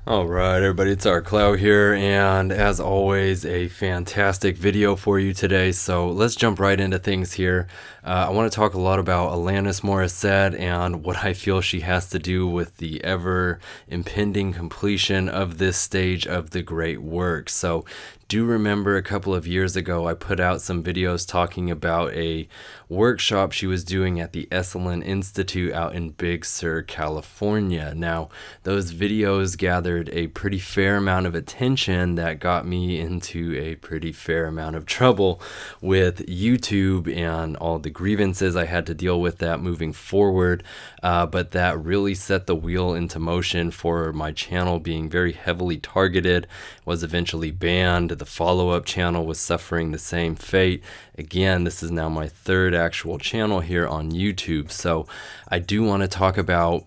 All right, everybody, it's our Klaus here, and as always, a fantastic video for you today. So let's jump right into things here. I want to talk a lot about Alanis Morissette and what I feel she has to do with the ever impending completion of this stage of the great work. So do remember a couple of years ago I put out some videos talking about a workshop she was doing at the Esalen Institute out in Big Sur, California. Now, those videos gathered a pretty fair amount of attention that got me into a pretty fair amount of trouble with YouTube and all the grievances I had to deal with that moving forward. But that really set the wheel into motion for my channel being very heavily targeted, was eventually banned. The follow-up channel was suffering the same fate. Again, this is now my third actual channel here on YouTube. So I do want to talk about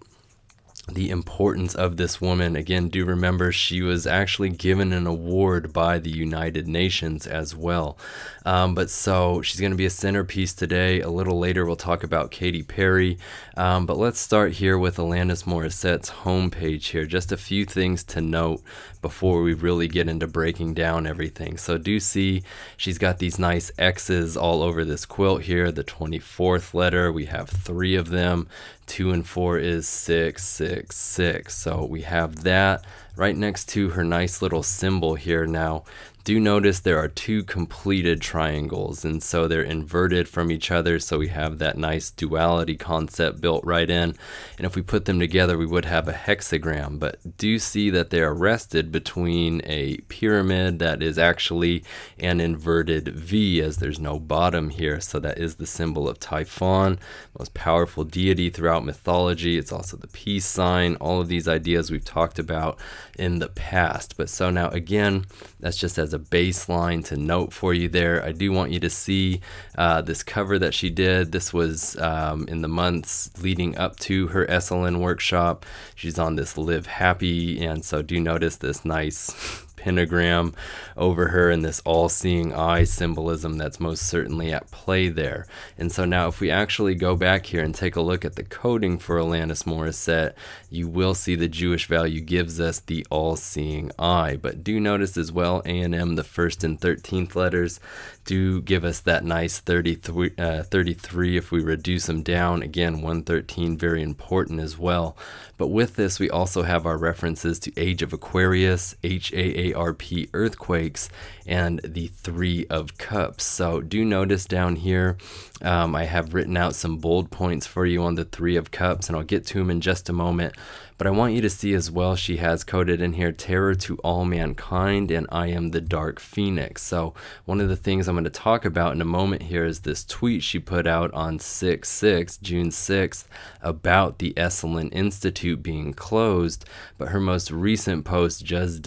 the importance of this woman. Again, do remember she was actually given an award by the United Nations as well. But so she's going to be a centerpiece today. A little later we'll talk about Katy Perry. But let's start here with Alanis Morissette's homepage here. Just a few things to note before we really get into breaking down everything. So do see she's got these nice X's all over this quilt here. The 24th letter, we have 3 of them. 2 and 4 is 666. So we have that right next to her nice little symbol here. Now, do notice there are 2 completed triangles, and so they're inverted from each other, so we have that nice duality concept built right in. And if we put them together, we would have a hexagram. But do see that they are rested between a pyramid that is actually an inverted V, as there's no bottom here. So that is the symbol of Typhon, most powerful deity throughout mythology. It's also the peace sign. All of these ideas we've talked about in the past. But so now again, that's just as a baseline to note for you there. I do want you to see this cover that she did. This was in the months leading up to her Esalen workshop. She's on this Live Happy, and so do notice this nice pentagram over her and this all-seeing eye symbolism that's most certainly at play there. And so now if we actually go back here and take a look at the coding for Alanis Morissette, you will see the Jewish value gives us the all-seeing eye. But do notice as well, A&M, the 1st and 13th letters, do give us that nice 33 if we reduce them down. Again, 113, very important as well. But with this, we also have our references to Age of Aquarius, HAARP earthquakes, and the 3 of Cups. So do notice down here, I have written out some bold points for you on the 3 of Cups, and I'll get to them in just a moment. But I want you to see as well, she has coded in here, terror to all mankind, and I am the dark phoenix. So one of the things I'm going to talk about in a moment here is this tweet she put out on June 6th, about the Esalen Institute being closed. But her most recent post does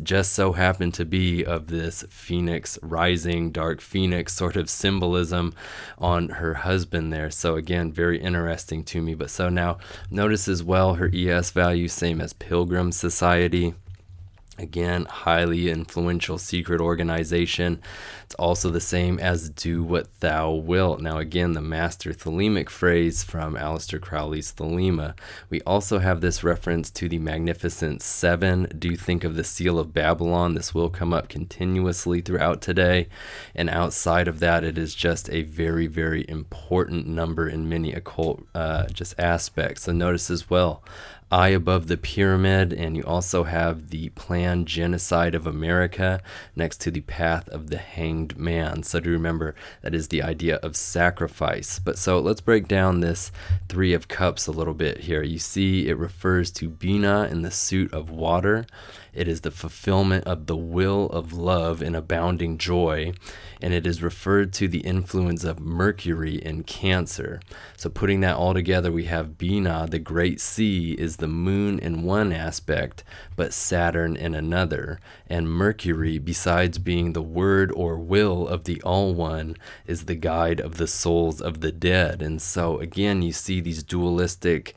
just so happen to be of this phoenix rising, dark phoenix sort of symbolism on her husband there. So again, very interesting to me. But so now notice as well her ES value, same as Pilgrim Society. Again, highly influential secret organization. It's also the same as Do What Thou Wilt. Now again, the master thelemic phrase from Aleister Crowley's Thelema. We also have this reference to the Magnificent Seven. Do think of the Seal of Babylon. This will come up continuously throughout today. And outside of that, it is just a very, very important number in many occult just aspects. So notice as well, eye above the pyramid, and you also have the planned genocide of America next to the path of the hanged man. So do remember, that is the idea of sacrifice. But so let's break down this 3 of Cups a little bit here. You see it refers to Bina in the suit of water. It is the fulfillment of the will of love and abounding joy, and it is referred to the influence of Mercury in Cancer. So putting that all together, we have Bina, the great sea, is the moon in one aspect, but Saturn in another. And Mercury, besides being the word or will of the All One, is the guide of the souls of the dead. And so again, you see these dualistic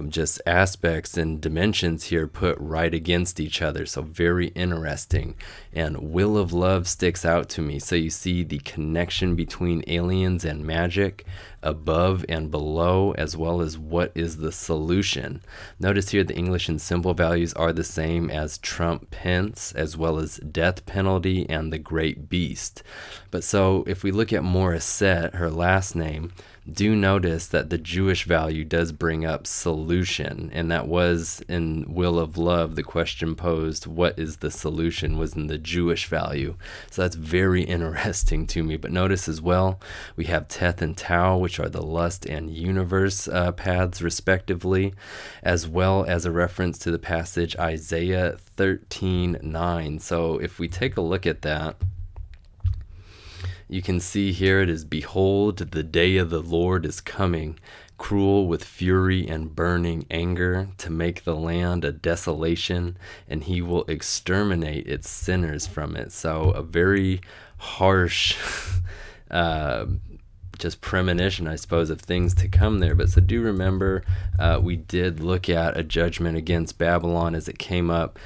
just aspects and dimensions here put right against each other. So very interesting. And Will of Love sticks out to me. So you see the connection between aliens and magic. above and below, as well as what is the solution. Notice here the English and symbol values are the same as Trump Pence, as well as death penalty and the great beast. But so if we look at Morissette, her last name, do notice that the Jewish value does bring up solution, and that was in Will of Love. The question posed, what is the solution, was in the Jewish value. So that's very interesting to me. But notice as well, we have Teth and Tau, which are the lust and universe paths respectively, as well as a reference to the passage Isaiah 13:9. So if we take a look at that, you can see here it is, behold, the day of the Lord is coming, cruel with fury and burning anger, to make the land a desolation, and he will exterminate its sinners from it. So a very harsh just premonition, I suppose, of things to come there. But so do remember, we did look at a judgment against Babylon as it came up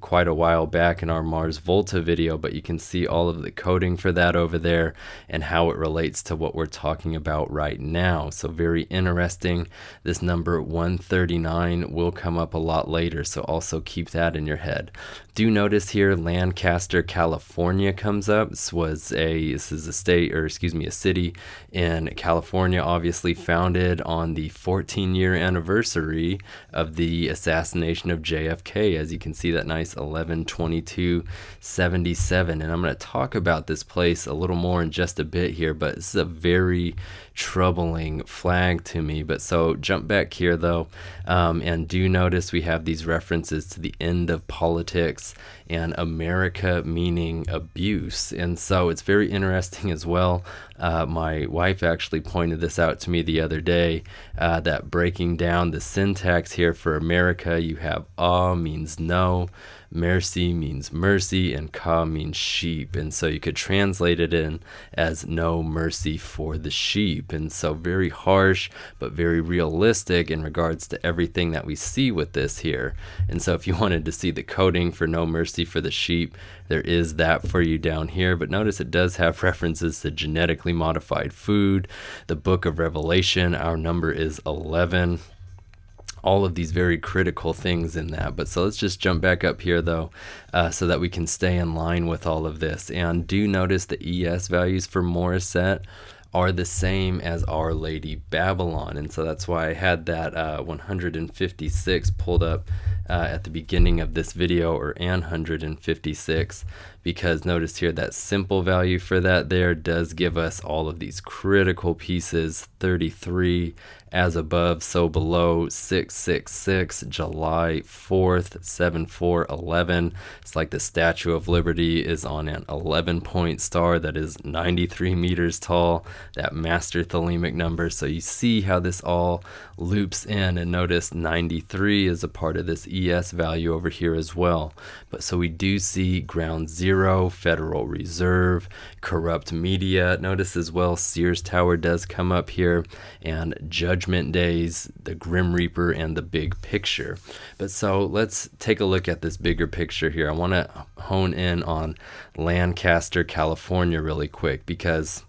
quite a while back in our Mars Volta video, but you can see all of the coding for that over there and how it relates to what we're talking about right now. So very interesting. This number 139 will come up a lot later, so also keep that in your head. Do notice here Lancaster, California comes up. This is a state, or excuse me, a city in California, obviously founded on the 14-year anniversary of the assassination of JFK. As you can see, that nice 11/22/77. And I'm going to talk about this place a little more in just a bit here, but this is a very troubling flag to me. But so jump back here though, and do notice we have these references to the end of politics and America meaning abuse. And so it's very interesting as well. My wife actually pointed this out to me the other day, that breaking down the syntax here for America, you have means no, mercy means mercy, and ka means sheep. And so you could translate it in as no mercy for the sheep. And so very harsh, but very realistic in regards to everything that we see with this here. And so if you wanted to see the coding for no mercy for the sheep, there is that for you down here. But notice it does have references to genetically modified food, the book of Revelation, our number is 11. All of these very critical things in that. But so let's just jump back up here though, so that we can stay in line with all of this. And do notice the ES values for Morissette are the same as Our Lady Babylon. And so that's why I had that 156 pulled up at the beginning of this video, or 156, because notice here that simple value for that there does give us all of these critical pieces. 33, as above, so below. 666, July 4th, 7411. It's like the Statue of Liberty is on an 11-point star that is 93 meters tall, that master thelemic number. So you see how this all loops in, and notice 93 is a part of this ES value over here as well. But so we do see ground zero, Federal Reserve, corrupt media. Notice as well Sears Tower does come up here, and Judgment Days, the Grim Reaper, and the big picture. But so let's take a look at this bigger picture here. I want to hone in on Lancaster, California really quick, because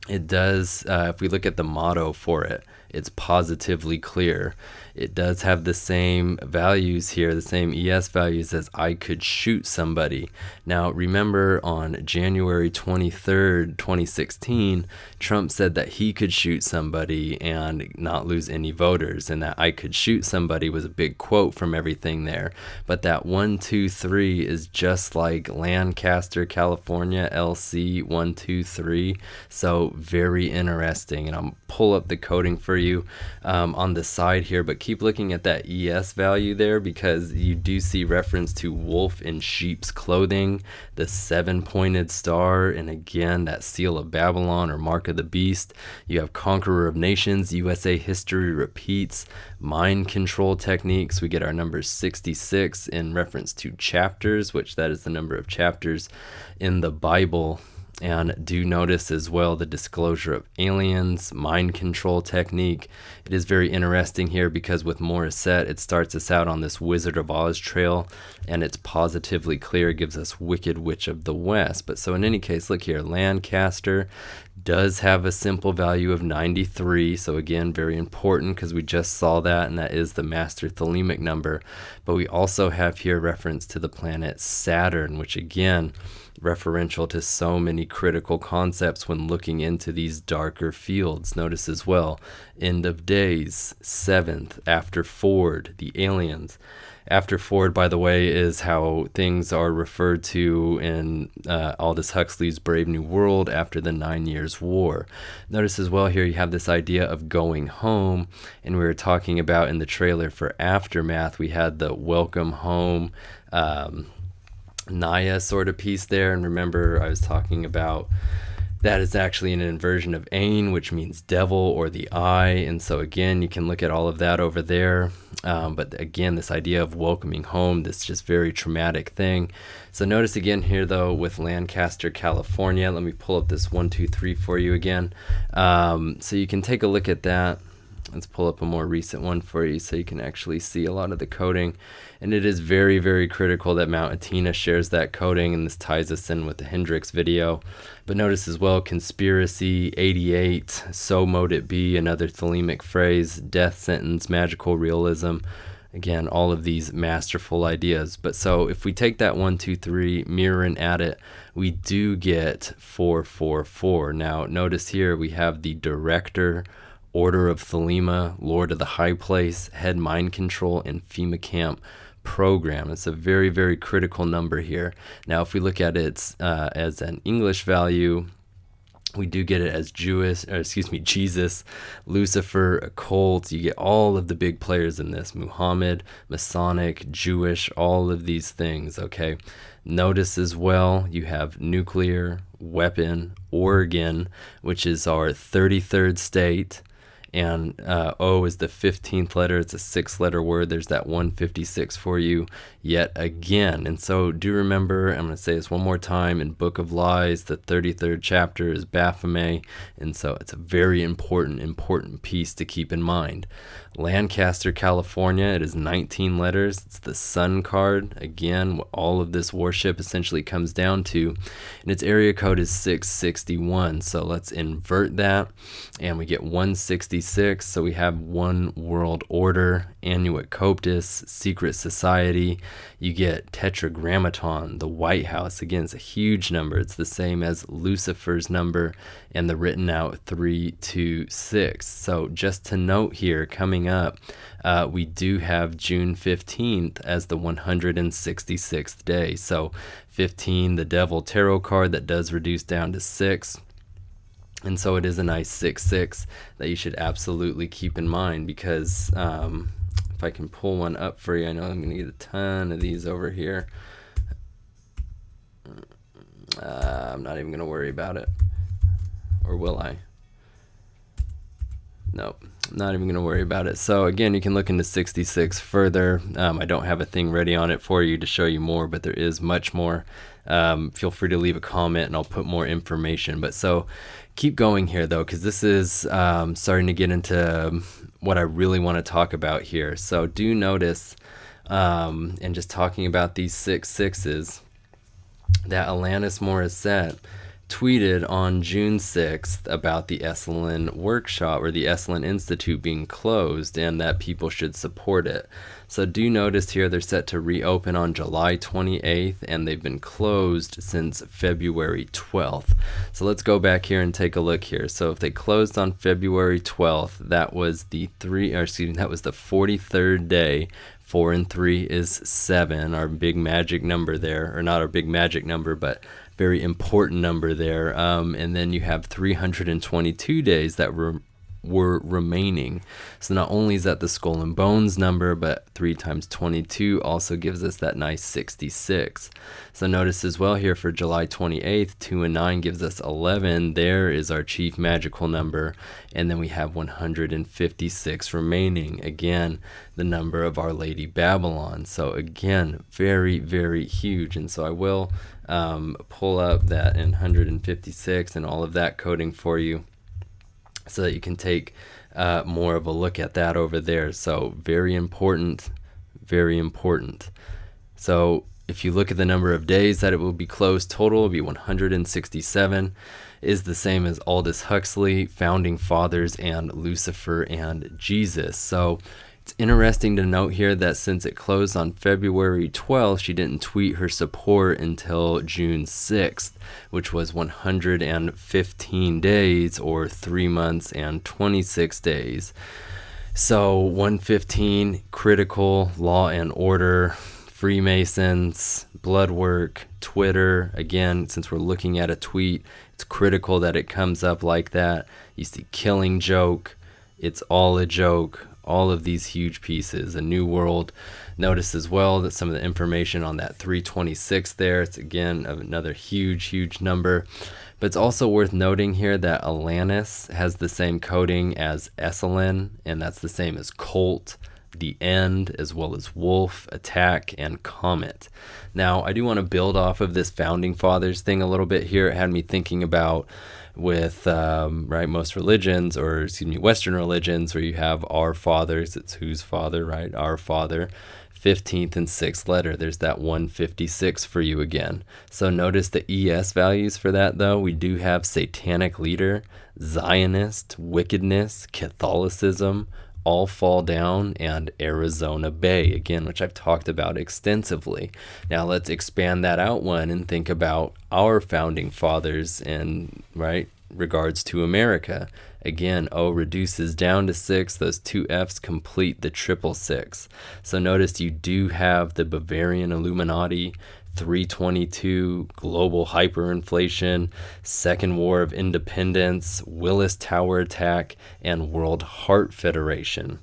it does, if we look at the motto for it, it's positively clear. It does have the same values here, the same ES values as I could shoot somebody. Now, remember on January 23rd, 2016, Trump said that he could shoot somebody and not lose any voters, and that I could shoot somebody was a big quote from everything there. But that 123 is just like Lancaster, California, LC 123. So very interesting, and I'll pull up the coding for you on the side here, but keep looking at that ES value there, because you do see reference to wolf in sheep's clothing, the 7-pointed star, and again that seal of Babylon or mark of the beast. You have conqueror of nations, USA history repeats, mind control techniques. We get our number 66 in reference to chapters, which that is the number of chapters in the Bible. And do notice as well the disclosure of aliens, mind control technique. It is very interesting here because with Morissette, it starts us out on this Wizard of Oz trail, and it's positively clear. It gives us Wicked Witch of the West. But so in any case, look here, Lancaster does have a simple value of 93, so again, very important because we just saw that, and that is the master thelemic number. But we also have here reference to the planet Saturn, which again, referential to so many critical concepts when looking into these darker fields. Notice as well, end of days, 7th, after Ford, the aliens. After Ford, by the way, is how things are referred to in Aldous Huxley's Brave New World after the 9 Years' War. Notice as well here you have this idea of going home, and we were talking about in the trailer for Aftermath, we had the welcome home Naya sort of piece there. And remember, I was talking about that is actually an inversion of Ain, which means devil or the eye. And so again, you can look at all of that over there. But again, this idea of welcoming home, this just very traumatic thing. So notice again here, though, with Lancaster, California. Let me pull up this 1, 2, 3 for you again. So you can take a look at that. Let's pull up a more recent one for you so you can actually see a lot of the coding. And it is very, very critical that Mount Athena shares that coding, and this ties us in with the Hendrix video. But notice as well, conspiracy, 88, so mote it be, another thelemic phrase, death sentence, magical realism. Again, all of these masterful ideas. But so if we take that 1, 2, 3, mirror and add it, we do get 4, 4, 4. Now notice here we have the director, Order of Thelema, Lord of the High Place, Head Mind Control, and FEMA Camp Program. It's a very, very critical number here. Now, if we look at it as an English value, we do get it as Jesus, Lucifer, occult. You get all of the big players in this. Muhammad, Masonic, Jewish, all of these things, okay? Notice as well, you have nuclear, weapon, Oregon, which is our 33rd state. And O is the 15th letter. It's a 6-letter word. There's that 156 for you yet again. And so do remember, I'm going to say this one more time, in Book of Lies, the 33rd chapter is Baphomet. And so it's a very important piece to keep in mind. Lancaster, California, it is 19 letters. It's the Sun card. Again, what all of this worship essentially comes down to. And its area code is 661. So let's invert that. And we get 166. So we have One World Order, Annuit Coptis, Secret Society. You get Tetragrammaton, the White House. Again, it's a huge number. It's the same as Lucifer's number and the written out 326. So just to note here, coming up, we do have June 15th as the 166th day. So 15, the Devil Tarot card, that does reduce down to 6. And so it is a nice 6-6 that you should absolutely keep in mind, because if I can pull one up for you, I know I'm going to get a ton of these over here. I'm not even going to worry about it. Or will I? Nope, I'm not even going to worry about it. So again, you can look into 66 further. I don't have a thing ready on it for you to show you more, but there is much more. Feel free to leave a comment and I'll put more information. But so keep going here though, because this is starting to get into what I really want to talk about here. So do notice, and just talking about these 6-6s, that Alanis Morissette tweeted on June 6th about the Esalen workshop, or the Esalen Institute, being closed, and that people should support it. So do notice here they're set to reopen on July 28th, and they've been closed since February 12th. So let's go back here and take a look here. So if they closed on February 12th, that was the 43rd day. 4 and 3 is 7, our big magic number there, or not our big magic number, but very important number there. And then you have 322 days that were remaining. So not only is that the skull and bones number, but 3 times 22 also gives us that nice 66. So notice as well here for July 28th, 2 and 9 gives us 11. There is our chief magical number. And then we have 156 remaining. Again, the number of Our Lady Babylon. So again, very, very huge. And so I will pull up that in 156 and all of that coding for you, so that you can take more of a look at that over there. So very important, very important. So If you look at the number of days that it will be closed, total will be 167, is the same as Aldous Huxley, Founding Fathers, and Lucifer and Jesus. So it's interesting to note here that since it closed on February 12th, she didn't tweet her support until June 6th, which was 115 days, or 3 months and 26 days. So 115, critical, law and order, Freemasons, blood work, Twitter. Again, since we're looking at a tweet, it's critical that it comes up like that. You see Killing Joke, It's All a Joke, all of these huge pieces. A New World. Notice as well that some of the information on that 326 there, it's again another huge number. But it's also worth noting here that Alanis has the same coding as Esalen, and that's the same as Colt, The End, as well as Wolf, Attack, and Comet. Now, I do want to build off of this Founding Fathers thing a little bit here. It had me thinking about with most religions, or Western religions, where you have our fathers, it's whose father, right? Our Father. 15th and 6th letter, there's that 156 for you again. So notice the ES values for that, though. We do have Satanic Leader, Zionist, Wickedness, Catholicism, All Fall Down, and Arizona Bay, again, which I've talked about extensively. Now let's expand that out one and think about our founding fathers in regards to America. Again, O reduces down to 6. Those 2 F's complete the 666. So notice you do have the Bavarian Illuminati, 322, global hyperinflation, Second War of Independence, Willis Tower attack, and World Heart Federation.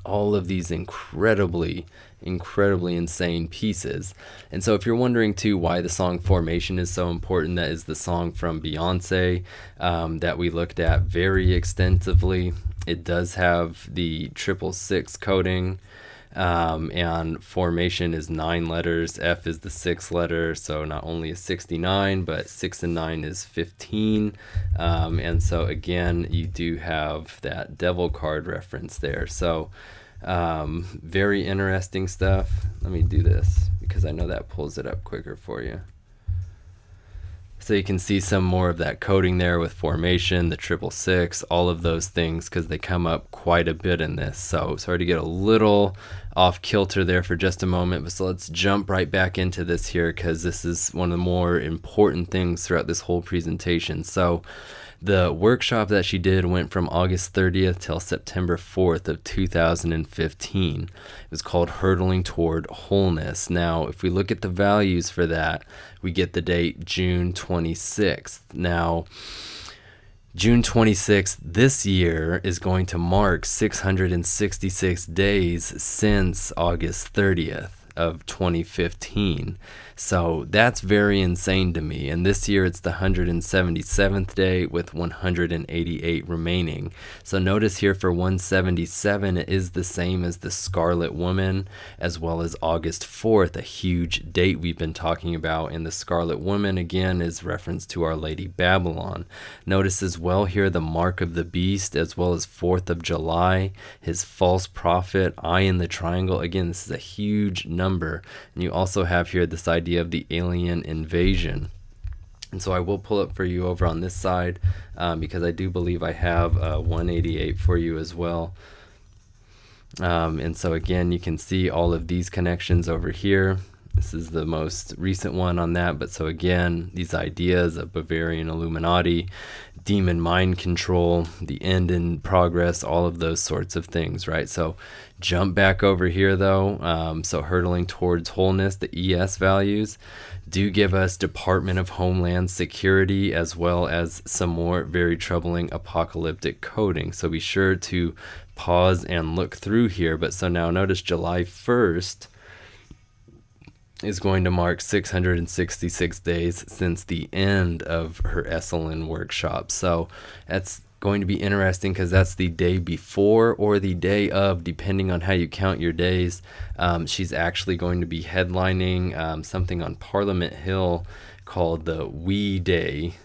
All of these incredibly insane pieces. And so if you're wondering too why the song Formation is so important, that is the song from Beyonce that we looked at very extensively. It does have the 666 coding, and Formation is 9 letters. F is the 6th letter, so not only is 69, but 6 and 9 is 15. And so again, you do have that devil card reference there. So very interesting stuff. Let me do this because I know that pulls it up quicker for you. So you can see some more of that coding there with Formation, the 666, all of those things, because they come up quite a bit in this. So sorry to get a little off kilter there for just a moment, but so let's jump right back into this here, because this is one of the more important things throughout this whole presentation. So the workshop that she did went from August 30th till September 4th of 2015. It was called Hurtling Toward Wholeness. Now, if we look at the values for that, we get the date June 26th. Now, June 26th this year is going to mark 666 days since August 30th of 2015. So that's very insane to me. And this year it's the 177th day with 188 remaining. So notice here for 177, it is the same as the Scarlet Woman, as well as August 4th, a huge date we've been talking about. And the Scarlet Woman, again, is reference to Our Lady Babylon. Notice as well here the Mark of the Beast, as well as 4th of July, his false prophet, Eye in the Triangle. Again, this is a huge number. And you also have here this idea of the alien invasion. And so I will pull up for you over on this side because I do believe I have 188 for you as well. And so again, you can see all of these connections over here. This is the most recent one on that. But so again, these ideas of Bavarian Illuminati, demon mind control, the end in progress, all of those sorts of things, right? So jump back over here though. So hurtling towards wholeness, the ES values do give us Department of Homeland Security, as well as some more very troubling apocalyptic coding. So be sure to pause and look through here. But so now notice July 1st is going to mark 666 days since the end of her Esalen workshop. So that's going to be interesting because that's the day before or the day of, depending on how you count your days. She's actually going to be headlining something on Parliament Hill called the We Day.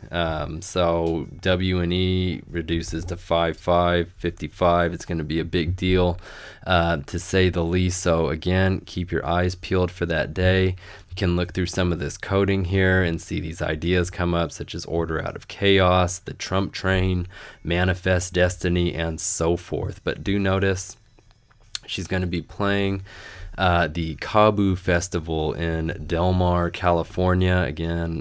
So W and E reduces to 55. It's going to be a big deal, to say the least. So again, keep your eyes peeled for that day. You can look through some of this coding here and see these ideas come up, such as order out of chaos, the Trump train, manifest destiny, and so forth. But do notice she's going to be playing the Kabu Festival in Del Mar, California. Again,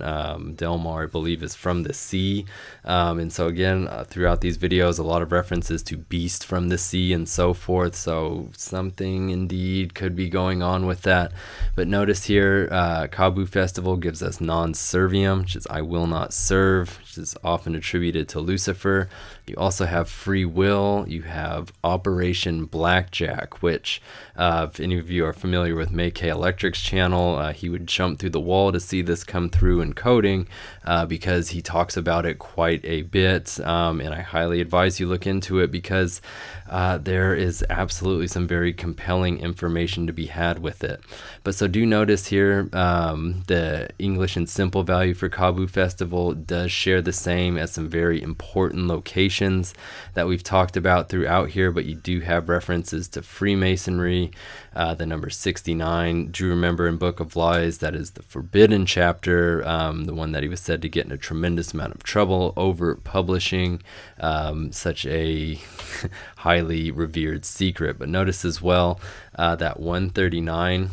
Del Mar, I believe, is from the sea. And so again, throughout these videos, a lot of references to beast from the sea and so forth. So something indeed could be going on with that. But notice here, Kabu Festival gives us non-serviam, which is I will not serve, which is often attributed to Lucifer. You also have free will. You have Operation Blackjack, which if any of you are familiar with May-K Electric's channel, he would jump through the wall to see this come through in coding, because he talks about it quite a bit, and I highly advise you look into it, because there is absolutely some very compelling information to be had with it. But so do notice here, the English and simple value for Kabu Festival does share the same as some very important locations that we've talked about throughout here, but you do have references to Freemasonry, the number 69. Do remember in Book of Lies, that is the forbidden chapter, the one that he was said to get in a tremendous amount of trouble over publishing such a highly revered secret. But notice as well that 139,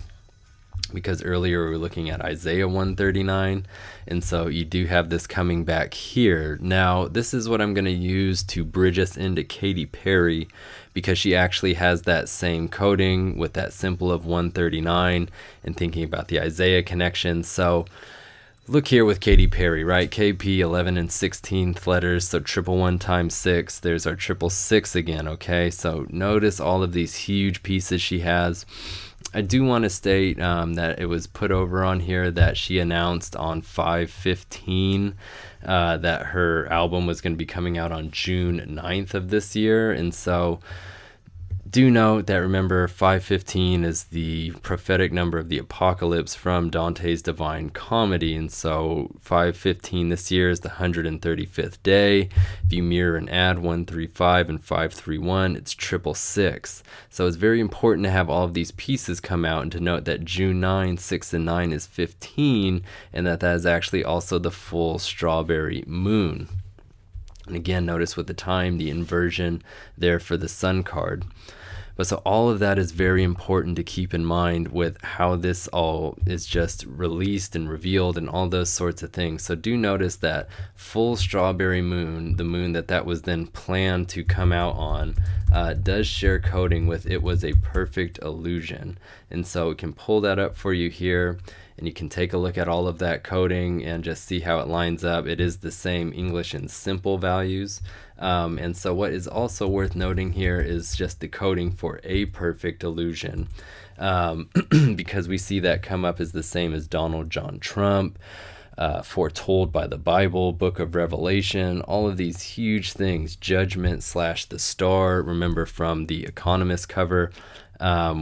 because earlier we were looking at Isaiah 139, and so you do have this coming back here. Now this is what I'm going to use to bridge us into Katy Perry, because she actually has that same coding with that symbol of 139 and thinking about the Isaiah connection. So look here with Katy Perry, right? KP 11 and 16th letters, so 111 times 6. There's our 666 again, okay? So notice all of these huge pieces she has. I do want to state that it was put over on here that she announced on 5/15 that her album was going to be coming out on June 9th of this year. And so do note that, remember, 5/15 is the prophetic number of the apocalypse from Dante's Divine Comedy, and so 5/15 this year is the 135th day. If you mirror and add 135 and 531, it's 666. So it's very important to have all of these pieces come out, and to note that June 9, 6 and 9 is 15, and that is actually also the full strawberry moon. And again, notice with the time, the inversion there for the sun card. But so all of that is very important to keep in mind with how this all is just released and revealed and all those sorts of things. So do notice that full strawberry moon, the moon that was then planned to come out on, does share coding with it was a perfect illusion. And so we can pull that up for you here, and you can take a look at all of that coding and just see how it lines up. It is the same English and simple values. And so what is also worth noting here is just the coding for a perfect illusion, because we see that come up as the same as Donald John Trump, foretold by the Bible, Book of Revelation, all of these huge things, judgment / the star, remember from the Economist cover,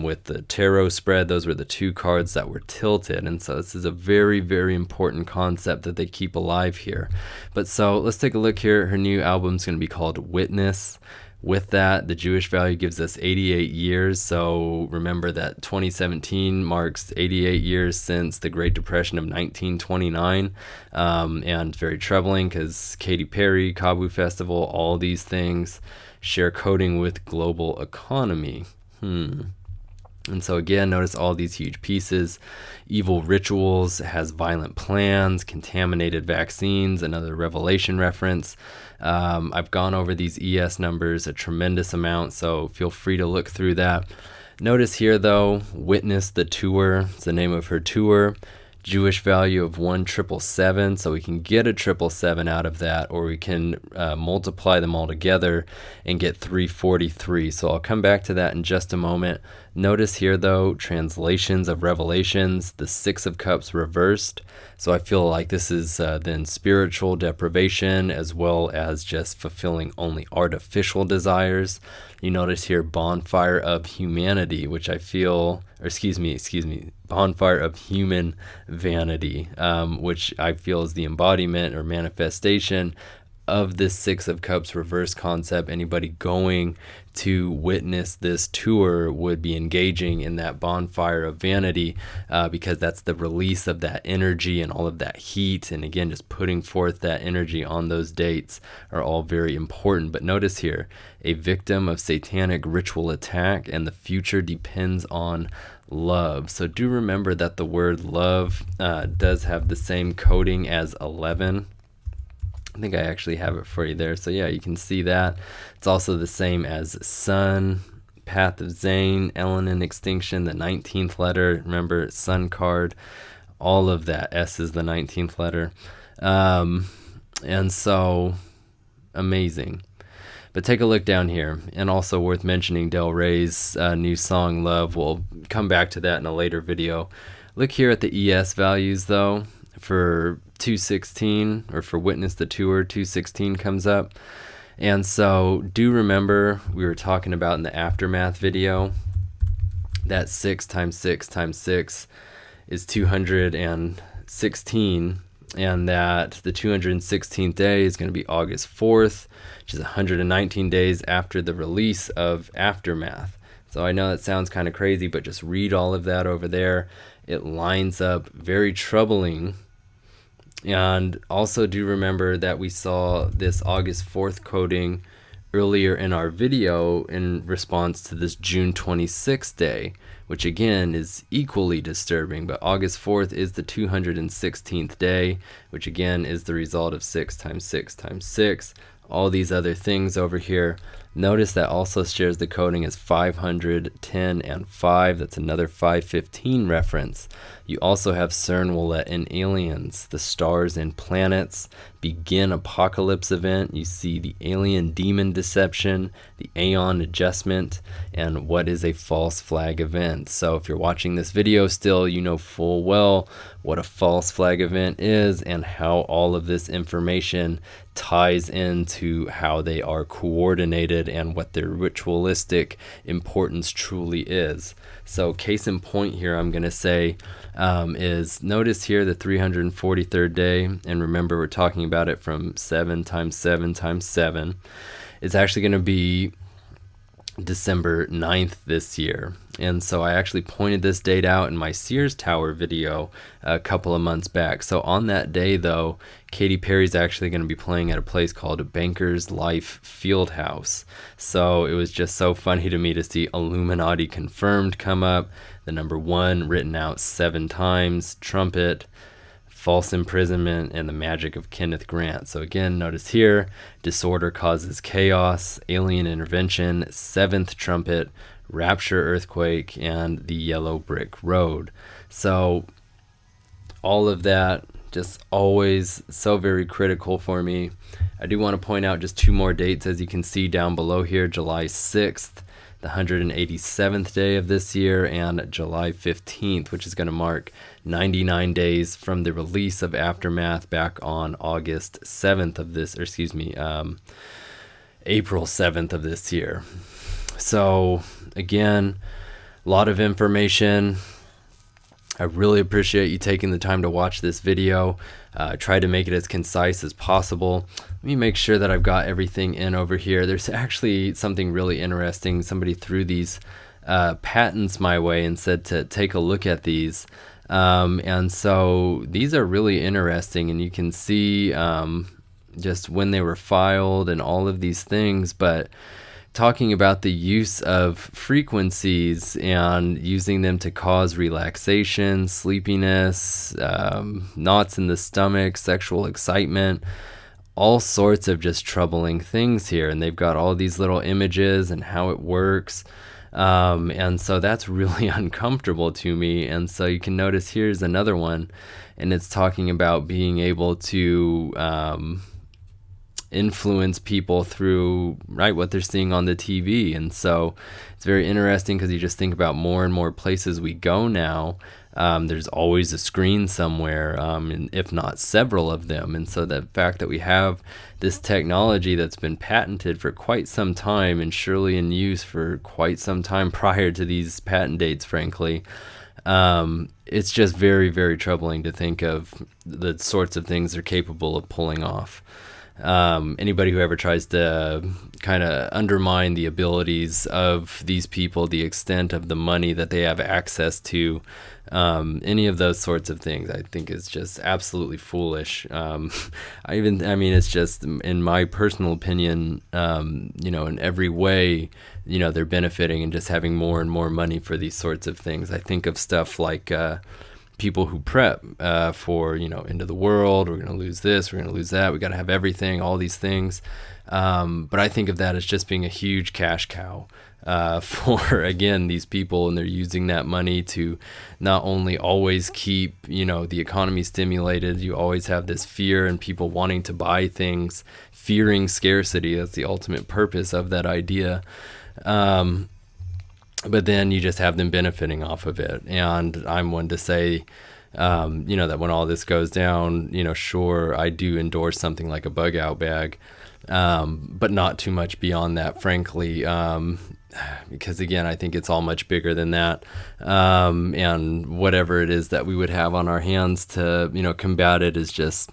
with the tarot spread, those were the two cards that were tilted. And so this is a very, very important concept that they keep alive here. But so let's take a look here. Her new album is going to be called Witness. With that, the Jewish value gives us 88 years. So remember that 2017 marks 88 years since the Great Depression of 1929. And very troubling, because Katy Perry, Kabu Festival, all these things share coding with global economy. And so again, notice all these huge pieces. Evil rituals has violent plans, contaminated vaccines, another Revelation reference. I've gone over these ES numbers a tremendous amount, so feel free to look through that. Notice here though, Witness the Tour, it's the name of her tour. Jewish value of 1,777, so we can get a 777 out of that, or we can multiply them all together and get 343. So I'll come back to that in just a moment. Notice here, though, translations of Revelations, the Six of Cups reversed. So I feel like this is then spiritual deprivation as well as just fulfilling only artificial desires. You notice here bonfire of humanity, which I feel, or excuse me, bonfire of human vanity, which I feel is the embodiment or manifestation of this Six of Cups reverse concept. Anybody going to witness this tour would be engaging in that bonfire of vanity, because that's the release of that energy and all of that heat. And again, just putting forth that energy on those dates are all very important. But notice here, a victim of satanic ritual attack, and the future depends on love. So do remember that the word love does have the same coding as 11. I think I actually have it for you there. So yeah, you can see that. It's also the same as sun, path of Zane, Elenin extinction, the 19th letter. Remember, sun card, all of that. S is the 19th letter. And so amazing. But take a look down here. And also worth mentioning, Del Rey's new song, Love. We'll come back to that in a later video. Look here at the ES values, though. For 216, or for Witness the Tour, 216 comes up. And so do remember, we were talking about in the aftermath video that 6 times 6 times 6 is 216, and that the 216th day is going to be August 4th, which is 119 days after the release of Aftermath. So I know that sounds kind of crazy, but just read all of that over there. It lines up very troubling. And also do remember that we saw this August 4th coding earlier in our video in response to this June 26th day, which again is equally disturbing. But August 4th is the 216th day, which again is the result of 6 times 6 times 6. All these other things over here. Notice that also shares the coding as 510 and 5. That's another 515 reference. You also have CERN will let in aliens, the stars and planets, begin apocalypse event. You see the alien demon deception, the Aeon adjustment, and what is a false flag event. So if you're watching this video still, you know full well what a false flag event is and how all of this information ties into how they are coordinated and what their ritualistic importance truly is. So case in point here, I'm going to say is notice here the 343rd day, and remember we're talking about it from 7 times 7 times 7. It's actually going to be December 9th this year. And so I actually pointed this date out in my Sears Tower video a couple of months back. So on that day, though, Katy Perry's actually going to be playing at a place called Banker's Life Fieldhouse. So it was just so funny to me to see Illuminati confirmed come up, the number 1 written out 7 times, trumpet, false imprisonment, and the magic of Kenneth Grant. So again, notice here, disorder causes chaos, alien intervention, 7th trumpet, rapture earthquake, and the yellow brick road. So all of that just always so very critical for me. I do want to point out just 2 more dates, as you can see down below here, July 6th, the 187th day of this year, and July 15th, which is going to mark 99 days from the release of Aftermath back on August 7th of this, or excuse me, April 7th of this year. So again, a lot of information. I really appreciate you taking the time to watch this video. Try to make it as concise as possible. Let me make sure that I've got everything in over here. There's actually something really interesting. Somebody threw these patents my way and said to take a look at these. And so these are really interesting, and you can see just when they were filed and all of these things. But talking about the use of frequencies and using them to cause relaxation, sleepiness, knots in the stomach, sexual excitement, all sorts of just troubling things here. And they've got all these little images and how it works. And so that's really uncomfortable to me. And so you can notice here's another one, and it's talking about being able to influence people through what they're seeing on the TV. And so it's very interesting because you just think about more and more places we go now. There's always a screen somewhere, and if not several of them. And so the fact that we have this technology that's been patented for quite some time and surely in use for quite some time prior to these patent dates, frankly, it's just very, very troubling to think of the sorts of things they're capable of pulling off. Anybody who ever tries to kind of undermine the abilities of these people, the extent of the money that they have access to, any of those sorts of things, I think is just absolutely foolish. It's just, in my personal opinion, in every way, they're benefiting and just having more and more money for these sorts of things. I think of stuff like, people who prep for end of the world. We're going to lose this, we're going to lose that, we got to have everything, all these things, but I think of that as just being a huge cash cow for, again, these people, and they're using that money to not only always keep the economy stimulated. You always have this fear and people wanting to buy things, fearing scarcity. That's the ultimate purpose of that idea. But then you just have them benefiting off of it. And I'm one to say, that when all this goes down, sure, I do endorse something like a bug out bag, but not too much beyond that, frankly, because, again, I think it's all much bigger than that. And whatever it is that we would have on our hands to, combat it is just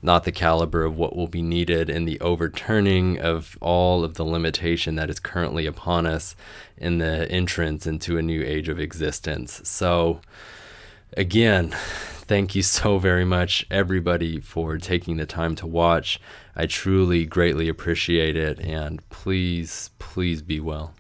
not the caliber of what will be needed in the overturning of all of the limitation that is currently upon us in the entrance into a new age of existence. So, again, thank you so very much, everybody, for taking the time to watch. I truly greatly appreciate it, and please, please be well.